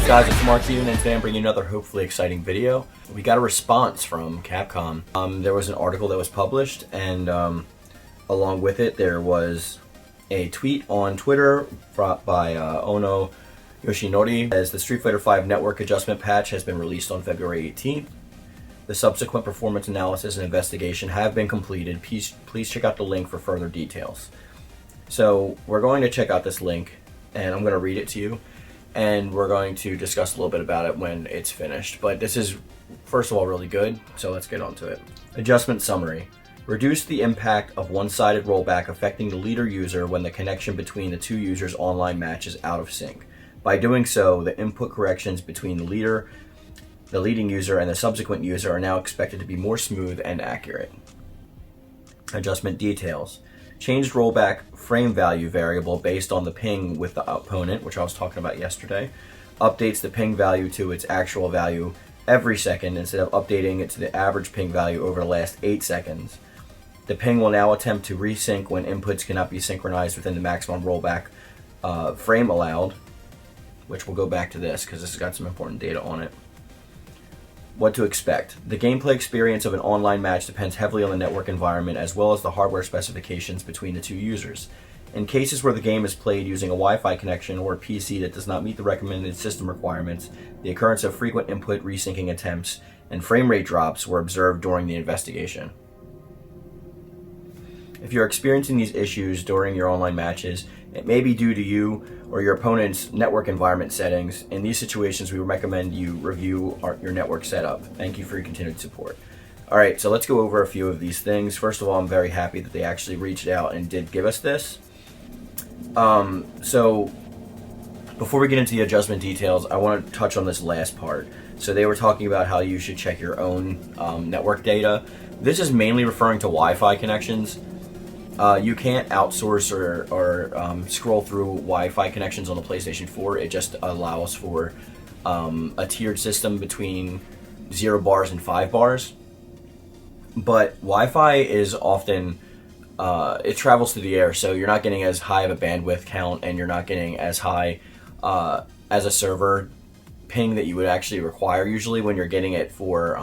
up guys, it's Mark Yoon, and today I'm bringing you another hopefully exciting video. We got a response from Capcom. There was an article that was published, and along with it there was a tweet on Twitter by Ono Yoshinori as the Street Fighter V network adjustment patch has been released on February 18th. The subsequent performance analysis and investigation have been completed. Please check out the link for further details. So we're going to check out this link, and I'm going to read it to you, and we're going to discuss a little bit about it when it's finished. But this is, first of all, really good, so let's get on to it. Adjustment summary. Reduce the impact of one-sided rollback affecting the leader user when the connection between the two users' online match is out of sync. By doing so, the input corrections between the leading user, and the subsequent user are now expected to be more smooth and accurate. Adjustment details. Changed rollback frame value variable based on the ping with the opponent, which I was talking about yesterday, updates the ping value to its actual value every second instead of updating it to the average ping value over the last 8 seconds. The ping will now attempt to resync when inputs cannot be synchronized within the maximum rollback frame allowed, which we'll go back to this because this has got some important data on it. What to expect. The gameplay experience of an online match depends heavily on the network environment as well as the hardware specifications between the two users. In cases where the game is played using a Wi-Fi connection or a PC that does not meet the recommended system requirements, the occurrence of frequent input resyncing attempts and frame rate drops were observed during the investigation. If you're experiencing these issues during your online matches, it may be due to you or your opponent's network environment settings. In these situations, we recommend you review your network setup. Thank you for your continued support. Alright, so let's go over a few of these things. First of all, I'm very happy that they actually reached out and did give us this. So before we get into the adjustment details, I want to touch on this last part. So they were talking about how you should check your own network data. This is mainly referring to Wi-Fi connections. You can't outsource or scroll through Wi-Fi connections on the PlayStation 4. It just allows for a tiered system between 0 bars and 5 bars. But Wi-Fi is often, it travels through the air, so you're not getting as high of a bandwidth count, and you're not getting as high as a server ping that you would actually require usually when you're getting it for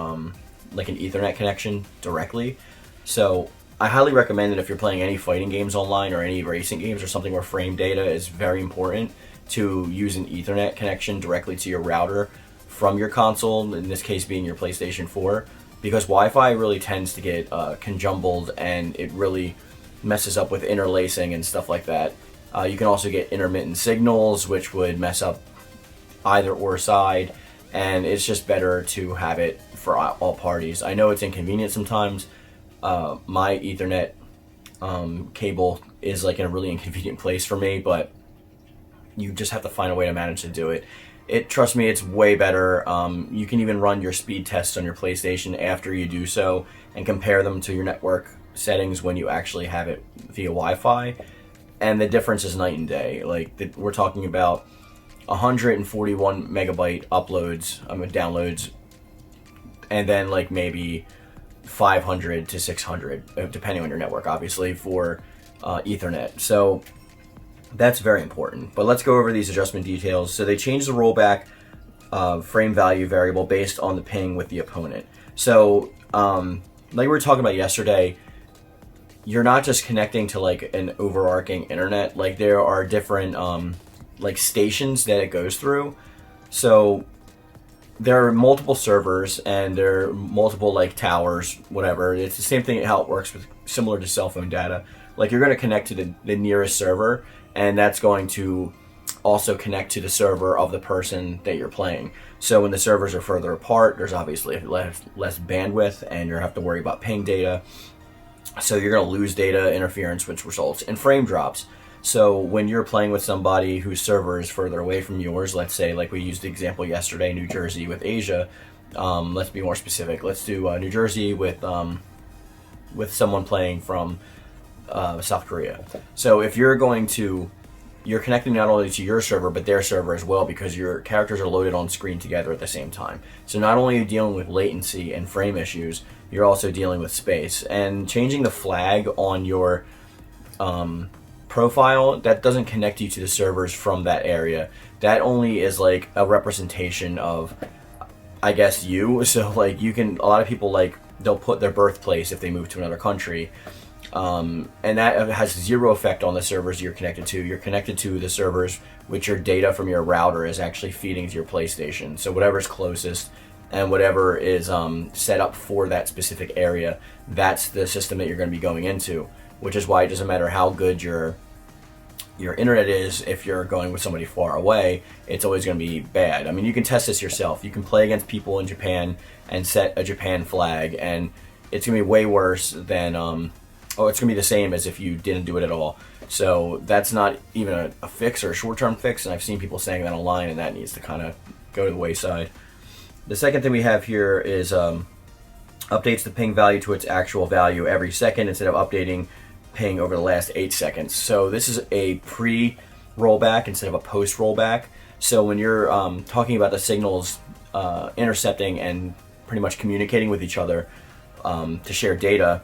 like an Ethernet connection directly. So I highly recommend that if you're playing any fighting games online or any racing games or something where frame data is very important, to use an Ethernet connection directly to your router from your console, in this case being your PlayStation 4, because Wi-Fi really tends to get conjumbled and it really messes up with interlacing and stuff like that. You can also get intermittent signals, which would mess up either or side, and it's just better to have it for all parties. I know it's inconvenient sometimes. My Ethernet cable is like in a really inconvenient place for me, but you just have to find a way to manage to do it. Trust me, it's way better. You can even run your speed tests on your PlayStation after you do so and compare them to your network settings when you actually have it via Wi-Fi, and the difference is night and day. Like we're talking about 141 megabyte uploads, downloads, and then like maybe 500 to 600, depending on your network, obviously, for Ethernet. So that's very important. But let's go over these adjustment details. So they changed the rollback frame value variable based on the ping with the opponent. So like we were talking about yesterday, you're not just connecting to like an overarching internet. Like there are different like stations that it goes through. So there are multiple servers and there are multiple like towers, whatever. It's the same thing how it works with similar to cell phone data. Like you're going to connect to the nearest server, and that's going to also connect to the server of the person that you're playing. So when the servers are further apart, there's obviously less bandwidth, and you have to worry about ping data. So you're going to lose data interference, which results in frame drops. So when you're playing with somebody whose server is further away from yours, let's say like we used the example yesterday, New Jersey with Asia. Let's be more specific. Let's do New Jersey with someone playing from South Korea. So if you're connecting not only to your server but their server as well, because your characters are loaded on screen together at the same time. So not only are you dealing with latency and frame issues, you're also dealing with space. And changing the flag on your profile, that doesn't connect you to the servers from that area. That only is like a representation of, I guess, you. So like you can, a lot of people like they'll put their birthplace if they move to another country, and that has zero effect on the servers you're connected to. You're connected to the servers which your data from your router is actually feeding to your PlayStation. So whatever's closest and whatever is set up for that specific area, that's the system that you're going to be going into. Which is why it doesn't matter how good your internet is, if you're going with somebody far away, it's always going to be bad. I mean, you can test this yourself. You can play against people in Japan and set a Japan flag, and it's going to be way worse than, it's going to be the same as if you didn't do it at all. So that's not even a fix or a short-term fix, and I've seen people saying that online, and that needs to kind of go to the wayside. The second thing we have here is updates the ping value to its actual value every second instead of updating ping over the last 8 seconds. So this is a pre-rollback instead of a post-rollback. So when you're talking about the signals intercepting and pretty much communicating with each other to share data,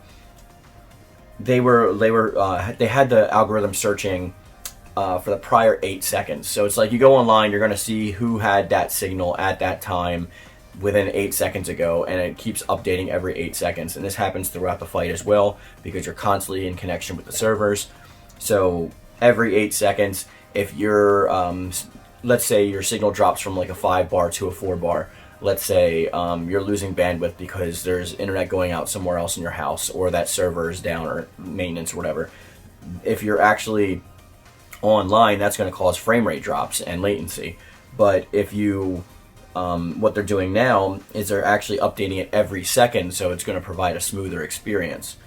they had the algorithm searching for the prior 8 seconds. So it's like you go online, you're going to see who had that signal at that time within 8 seconds ago, and it keeps updating every 8 seconds. And this happens throughout the fight as well, because you're constantly in connection with the servers. So every 8 seconds, if you're, let's say your signal drops from like a 5 bar to a 4 bar, let's say you're losing bandwidth because there's internet going out somewhere else in your house, or that server is down, or maintenance or whatever. If you're actually online, that's going to cause frame rate drops and latency. But if you what they're doing now is they're actually updating it every second, so it's going to provide a smoother experience.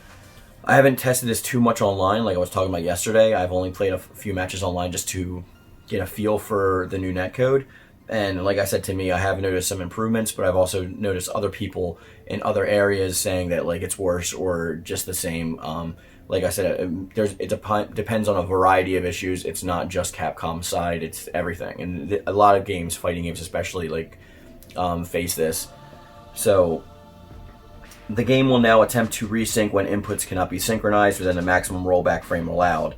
I haven't tested this too much online like I was talking about yesterday. I've only played a few matches online just to get a feel for the new netcode. And like I said, to me, I have noticed some improvements, but I've also noticed other people in other areas saying that like it's worse or just the same. Like I said, it depends on a variety of issues. It's not just Capcom's side; it's everything. And a lot of games, fighting games especially, like face this. So the game will now attempt to resync when inputs cannot be synchronized within the maximum rollback frame allowed.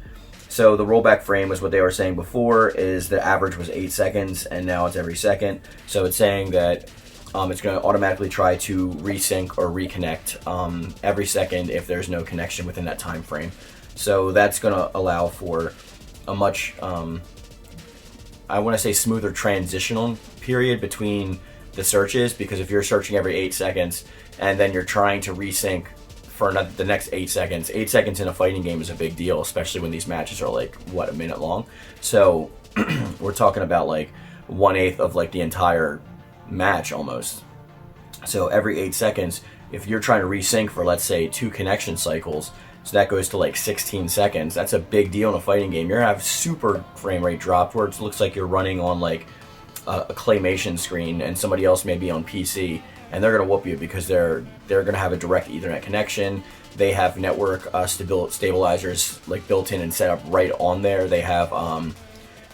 So the rollback frame was what they were saying before, is the average was 8 seconds, and now it's every second. So it's saying that it's going to automatically try to resync or reconnect every second if there's no connection within that time frame. So that's going to allow for a much, I want to say, smoother transitional period between the searches, because if you're searching every 8 seconds and then you're trying to resync for the next 8 seconds, 8 seconds in a fighting game is a big deal, especially when these matches are like, what, a minute long? So we're talking about like 1/8 of like the entire match almost. So every 8 seconds, if you're trying to resync for, let's say, 2 connection cycles, so that goes to like 16 seconds. That's a big deal in a fighting game. You're gonna have super frame rate drop where it looks like you're running on like a claymation screen and somebody else may be on PC, and they're gonna whoop you because they're gonna have a direct Ethernet connection. They have network stabilizers like built in and set up right on there. They have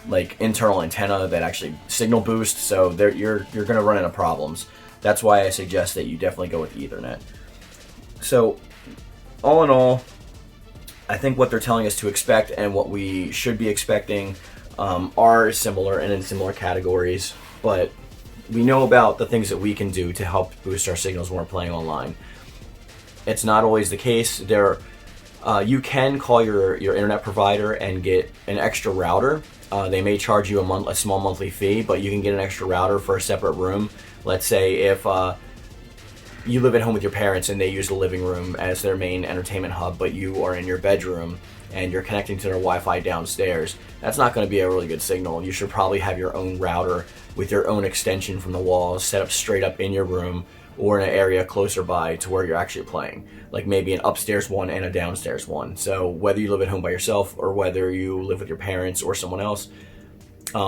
like internal antenna that actually signal boost, so you're gonna run into problems. That's why I suggest that you definitely go with Ethernet. So all in all, I think what they're telling us to expect and what we should be expecting are similar and in similar categories, but we know about the things that we can do to help boost our signals when we're playing online. It's not always the case. You can call your internet provider and get an extra router. They may charge you a small monthly fee, but you can get an extra router for a separate room. Let's say if you live at home with your parents and they use the living room as their main entertainment hub, but you are in your bedroom and you're connecting to their Wi-Fi downstairs, that's not going to be a really good signal. You should probably have your own router with your own extension from the walls set up straight up in your room or in an area closer by to where you're actually playing. Like maybe an upstairs one and a downstairs one. So whether you live at home by yourself or whether you live with your parents or someone else,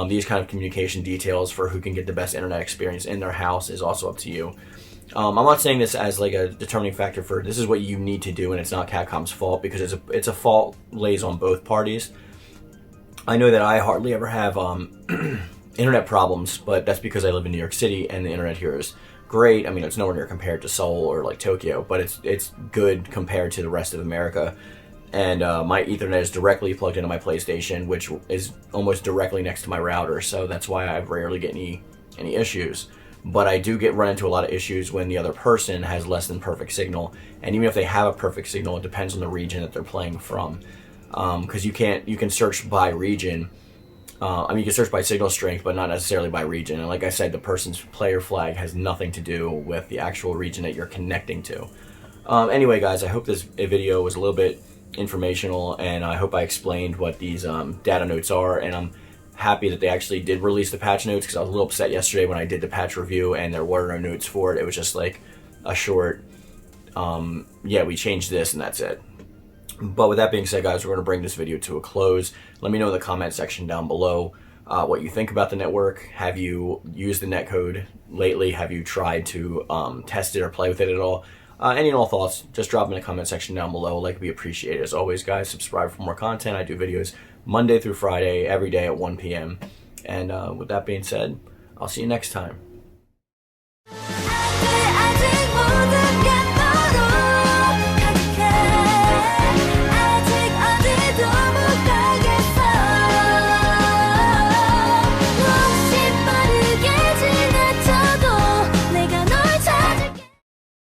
these kind of communication details for who can get the best internet experience in their house is also up to you. I'm not saying this as like a determining factor for this is what you need to do, and it's not Capcom's fault, because it's a fault lays on both parties. I know that I hardly ever have internet problems, but that's because I live in New York City and the internet here is great. I mean, it's nowhere near compared to Seoul or like Tokyo, but it's good compared to the rest of America. and my Ethernet is directly plugged into my PlayStation, which is almost directly next to my router, so that's why I rarely get any issues. But I do run into a lot of issues when the other person has less than perfect signal, and even if they have a perfect signal, it depends on the region that they're playing from, because you can search by region. I mean, you can search by signal strength, but not necessarily by region. And like I said, the person's player flag has nothing to do with the actual region that you're connecting to. Anyway, guys, I hope this video was a little bit informational, and I hope I explained what these data notes are, and I'm happy that they actually did release the patch notes, because I was a little upset yesterday when I did the patch review and there were no notes for it. It was just like a short, yeah, we changed this and that's it. But with that being said, guys, we're going to bring this video to a close. Let me know in the comment section down below what you think about the network. Have you used the netcode lately? Have you tried to test it or play with it at all? Any and all thoughts, just drop them in the comment section down below. Like, we appreciate it. As always, guys, subscribe for more content. I do videos Monday through Friday, every day at 1 p.m. And with that being said, I'll see you next time.